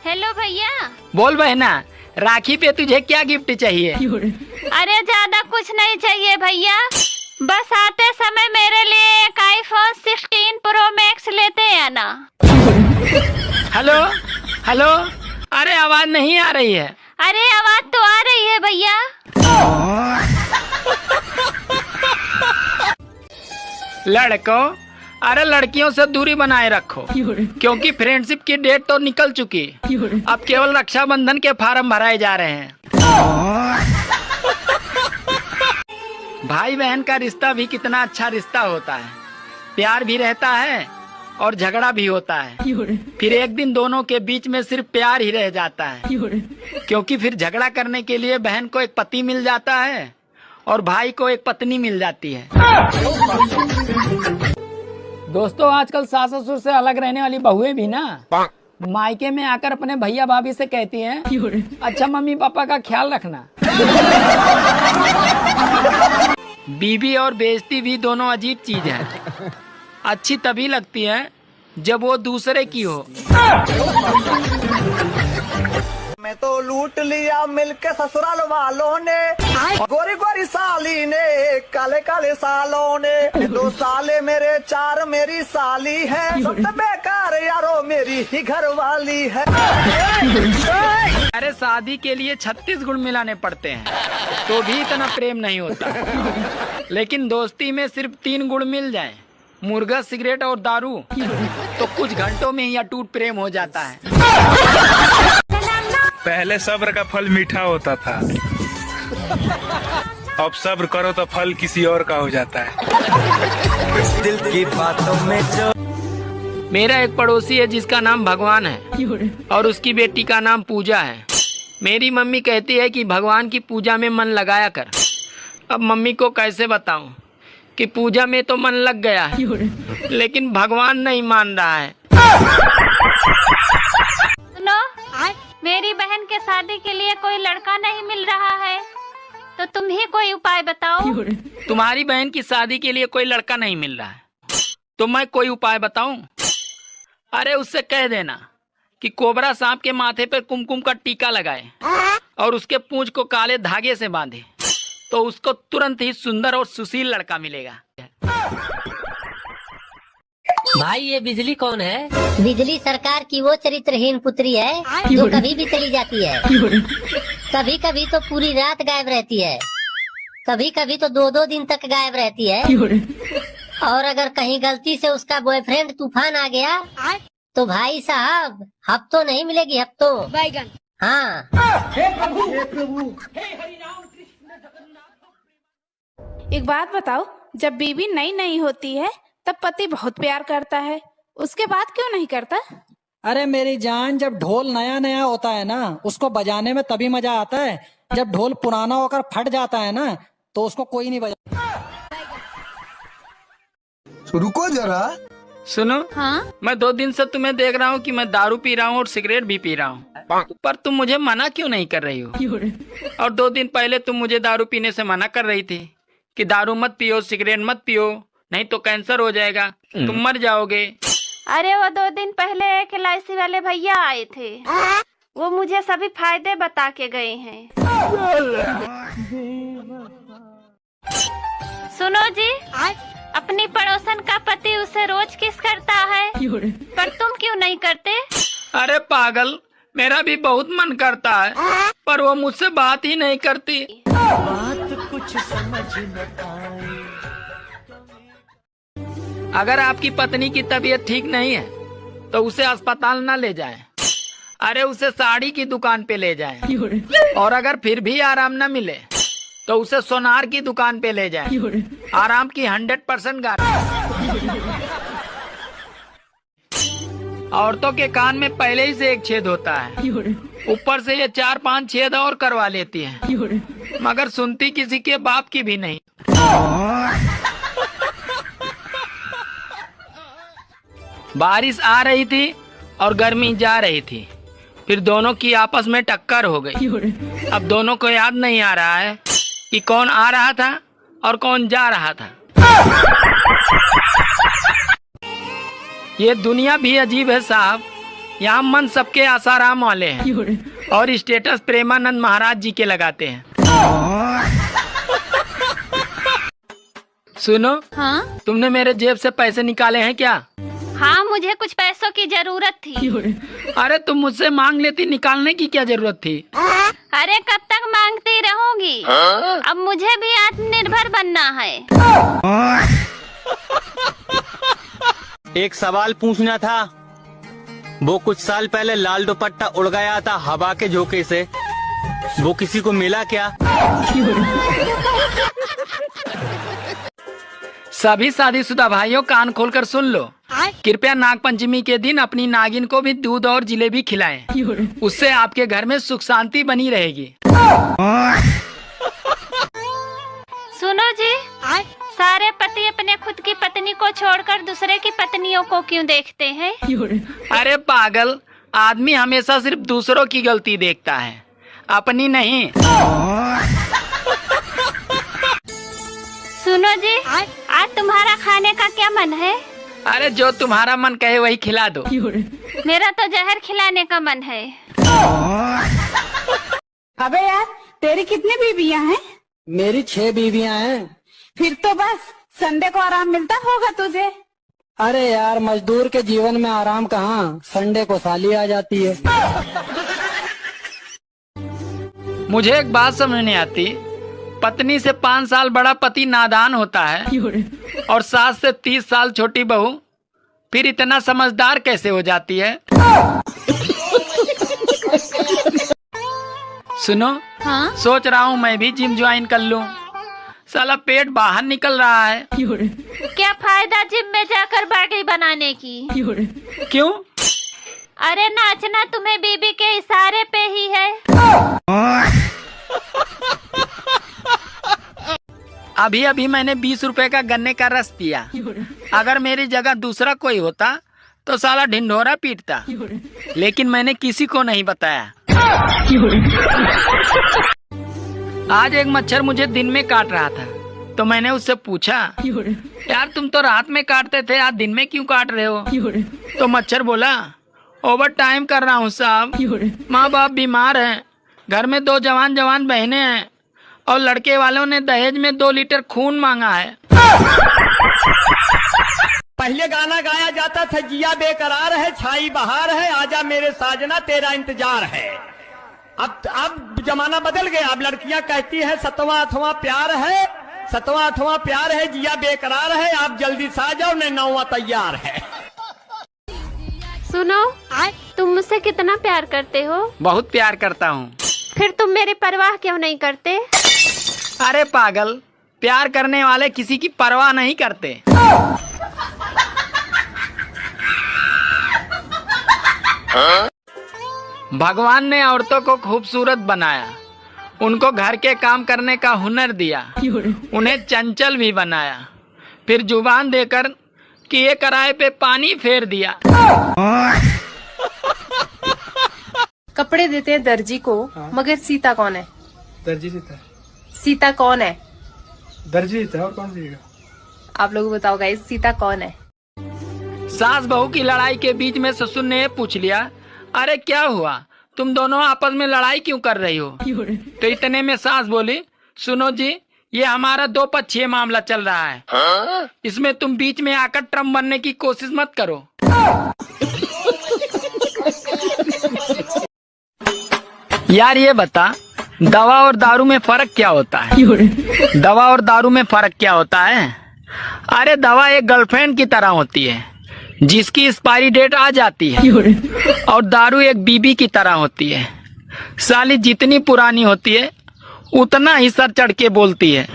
Hello भैया। बोल बहना, राखी पे तुझे क्या गिफ्ट चाहिए? अरे ज्यादा कुछ नहीं चाहिए भैया, बस आते समय मेरे लिए एक आईफोन 16 प्रो मैक्स लेते आना। हेलो हेलो, अरे आवाज नहीं आ रही है। अरे आवाज तो आ रही है भैया। लड़कों, अरे लड़कियों से दूरी बनाए रखो, क्योंकि फ्रेंडशिप की डेट तो निकल चुकी। अब केवल रक्षाबंधन के फॉर्म भराए जा रहे हैं। भाई बहन का रिश्ता भी कितना अच्छा रिश्ता होता है, प्यार भी रहता है और झगड़ा भी होता है। फिर एक दिन दोनों के बीच में सिर्फ प्यार ही रह जाता है, क्योंकि फिर झगड़ा करने के लिए बहन को एक पति मिल जाता है और भाई को एक पत्नी मिल जाती है। दोस्तों, आजकल सास ससुर से अलग रहने वाली बहुएं भी ना मायके में आकर अपने भैया भाभी से कहती हैं, अच्छा मम्मी पापा का ख्याल रखना। बीवी और बेइज्जती भी दोनों अजीब चीज है। अच्छी तभी लगती है जब वो दूसरे की हो। मैं तो लूट लिया मिलके ससुराल वालों ने, गोरी गोरी साली ने, काले काले सालों ने। 2 साले मेरे, 4 मेरी साली है, सब तो बेकार यारो मेरी ही घर वाली है। अरे शादी के लिए 36 गुण मिलाने पड़ते हैं तो भी इतना प्रेम नहीं होता, लेकिन दोस्ती में सिर्फ 3 गुण मिल जाएं, मुर्गा, सिगरेट और दारू, तो कुछ घंटों में ही अटूट प्रेम हो जाता है। पहले सब्र का फल मीठा होता था, अब सब्र करो तो फल किसी और का हो जाता है। दिल की बातों में जो मेरा एक पड़ोसी है जिसका नाम भगवान है और उसकी बेटी का नाम पूजा है। मेरी मम्मी कहती है कि भगवान की पूजा में मन लगाया कर। अब मम्मी को कैसे बताऊं कि पूजा में तो मन लग गया है, लेकिन भगवान नहीं मान रहा है। सुनो, मेरी बहन के शादी के लिए कोई लड़का नहीं मिल रहा है, तो तुम ही कोई उपाय बताओ। तुम्हारी बहन की शादी के लिए कोई लड़का नहीं मिल रहा है तो मैं कोई उपाय बताऊं? अरे उससे कह देना कि कोबरा सांप के माथे पर कुमकुम का टीका लगाए और उसके पूंछ को काले धागे से बांधे, तो उसको तुरंत ही सुंदर और सुशील लड़का मिलेगा। भाई ये बिजली कौन है? बिजली सरकार की वो चरित्रहीन पुत्री है जो कभी भी चली जाती है। कभी कभी तो पूरी रात गायब रहती है, कभी कभी तो 2-2 दिन तक गायब रहती है। और अगर कहीं गलती से उसका बॉयफ्रेंड तूफान आ गया तो भाई साहब हफ्तों नहीं मिलेगी, हफ्तों। हाँ। एक बात बताओ, जब बीवी नई नई होती है तब पति बहुत प्यार करता है, उसके बाद क्यों नहीं करता? अरे मेरी जान, जब ढोल नया नया होता है ना, उसको बजाने में तभी मजा आता है। जब ढोल पुराना होकर फट जाता है ना, तो उसको कोई नहीं बजा। रुको जरा, सुनो। हाँ? मैं 2 दिन से तुम्हें देख रहा हूँ कि मैं दारू पी रहा हूँ और सिगरेट भी पी रहा हूँ, पर तुम मुझे मना क्यों नहीं कर रही हो? और 2 दिन पहले तुम मुझे दारू पीने से मना कर रही थी कि दारू मत पियो, सिगरेट मत पियो, नहीं तो कैंसर हो जाएगा, तुम मर जाओगे। अरे वो 2 दिन पहले एक LIC वाले भैया आए थे, वो मुझे सभी फायदे बता के गए हैं। सुनो जी, अपनी पड़ोसन का पति उसे रोज किस करता है, पर तुम क्यों नहीं करते? अरे पागल, मेरा भी बहुत मन करता है, पर वो मुझसे बात ही नहीं करती। बात कुछ समझ न आए। अगर आपकी पत्नी की तबीयत ठीक नहीं है तो उसे अस्पताल न ले जाएं। अरे उसे साड़ी की दुकान पे ले जाएं। और अगर फिर भी आराम न मिले तो उसे सोनार की दुकान पे ले जाएं। आराम की 100% गारंटी। औरतों के कान में पहले ही से एक छेद होता है, ऊपर से ये 4-5 छेद और करवा लेती है, मगर सुनती किसी के बाप की भी नहीं। बारिश आ रही थी और गर्मी जा रही थी, फिर दोनों की आपस में टक्कर हो गई। अब दोनों को याद नहीं आ रहा है कि कौन आ रहा था और कौन जा रहा था। ये दुनिया भी अजीब है साहब, यहाँ मन सबके आसाराम वाले हैं और स्टेटस प्रेमानंद महाराज जी के लगाते हैं। सुनो, हाँ तुमने मेरे जेब से पैसे निकाले हैं क्या? हाँ, मुझे कुछ पैसों की जरूरत थी। अरे तुम मुझसे मांग लेती, निकालने की क्या जरूरत थी? अरे कब तक मांगती रहूंगी? अब मुझे भी आत्मनिर्भर बनना है। एक सवाल पूछना था। वो कुछ साल पहले लाल दुपट्टा उड़ गया था हवा के झोंके से, वो किसी को मिला क्या? सभी शादीशुदा भाइयों कान खोलकर सुन लो। कृपया नाग पंचमी के दिन अपनी नागिन को भी दूध और जिलेबी खिलाएं। उससे आपके घर में सुख शांति बनी रहेगी। सुनो जी, सारे पति अपने खुद की पत्नी को छोड़कर दूसरे की पत्नियों को क्यों देखते हैं? अरे पागल, आदमी हमेशा सिर्फ दूसरों की गलती देखता है, अपनी नहीं। सुनो जी, आज तुम्हारा खाने का क्या मन है? अरे जो तुम्हारा मन कहे वही खिला दो। मेरा तो जहर खिलाने का मन है। अबे यार, तेरी कितनी बीवियां हैं? मेरी 6 बीवियां हैं। फिर तो बस संडे को आराम मिलता होगा तुझे। अरे यार, मजदूर के जीवन में आराम कहाँ, संडे को साली आ जाती है। मुझे एक बात समझ नहीं आती, पत्नी से 5 साल बड़ा पति नादान होता है और सास से 30 साल छोटी बहू फिर इतना समझदार कैसे हो जाती है? सुनो, हाँ? सोच रहा हूँ मैं भी जिम ज्वाइन कर लूँ। साला पेट बाहर निकल रहा है। क्या फायदा जिम में जाकर बॉडी बनाने की? क्यों? अरे नाचना तुम्हें बीबी के इशारे पे ही है। अभी अभी मैंने 20 रुपए का गन्ने का रस पिया। अगर मेरी जगह दूसरा कोई होता तो साला ढिंढोरा पीटता, लेकिन मैंने किसी को नहीं बताया। आज एक मच्छर मुझे दिन में काट रहा था, तो मैंने उससे पूछा, यार तुम तो रात में काटते थे, आज दिन में क्यों काट रहे हो? तो मच्छर बोला, ओवर टाइम कर रहा हूँ साहब, माँ बाप बीमार हैं, घर में 2 जवान बहनें हैं और लड़के वालों ने दहेज में 2 लीटर खून मांगा है। पहले गाना गाया जाता था, जिया बेकरार है, छाई बहार है, आजा मेरे साजना तेरा इंतजार है। अब जमाना बदल गया। अब लड़कियां कहती है 7वां 8वां प्यार है, 7वां 8वां प्यार है, जिया बेकरार है, आप जल्दी से आ जाओ, न 9वां तैयार है। सुनो, तुम मुझसे कितना प्यार करते हो? बहुत प्यार करता हूँ। फिर तुम मेरी परवाह क्यों नहीं करते? अरे पागल, प्यार करने वाले किसी की परवाह नहीं करते। भगवान ने औरतों को खूबसूरत बनाया, उनको घर के काम करने का हुनर दिया, उन्हें चंचल भी बनाया, फिर जुबान देकर किए कराए पे पानी फेर दिया। कपड़े देते हैं दर्जी को, मगर सीता कौन है? दर्जी सीता। सीता कौन है? दर्जी सीता, और कौन सीएगा? आप लोग बताओ गाइस, सीता कौन है? सास बहू की लड़ाई के बीच में ससुर ने ये पूछ लिया, अरे क्या हुआ, तुम दोनों आपस में लड़ाई क्यों कर रही हो? तो इतने में सास बोली, सुनो जी, ये हमारा 2 पक्षीय मामला चल रहा है, इसमें तुम बीच में आकर ट्रम्प बनने की कोशिश मत करो। यार ये बता, दवा और दारू में फर्क क्या होता है? दवा और दारू में फर्क क्या होता है? अरे दवा एक गर्लफ्रेंड की तरह होती है जिसकी एक्सपायरी डेट आ जाती है, और दारू एक बीबी की तरह होती है, साली जितनी पुरानी होती है उतना ही सर चढ़ के बोलती है।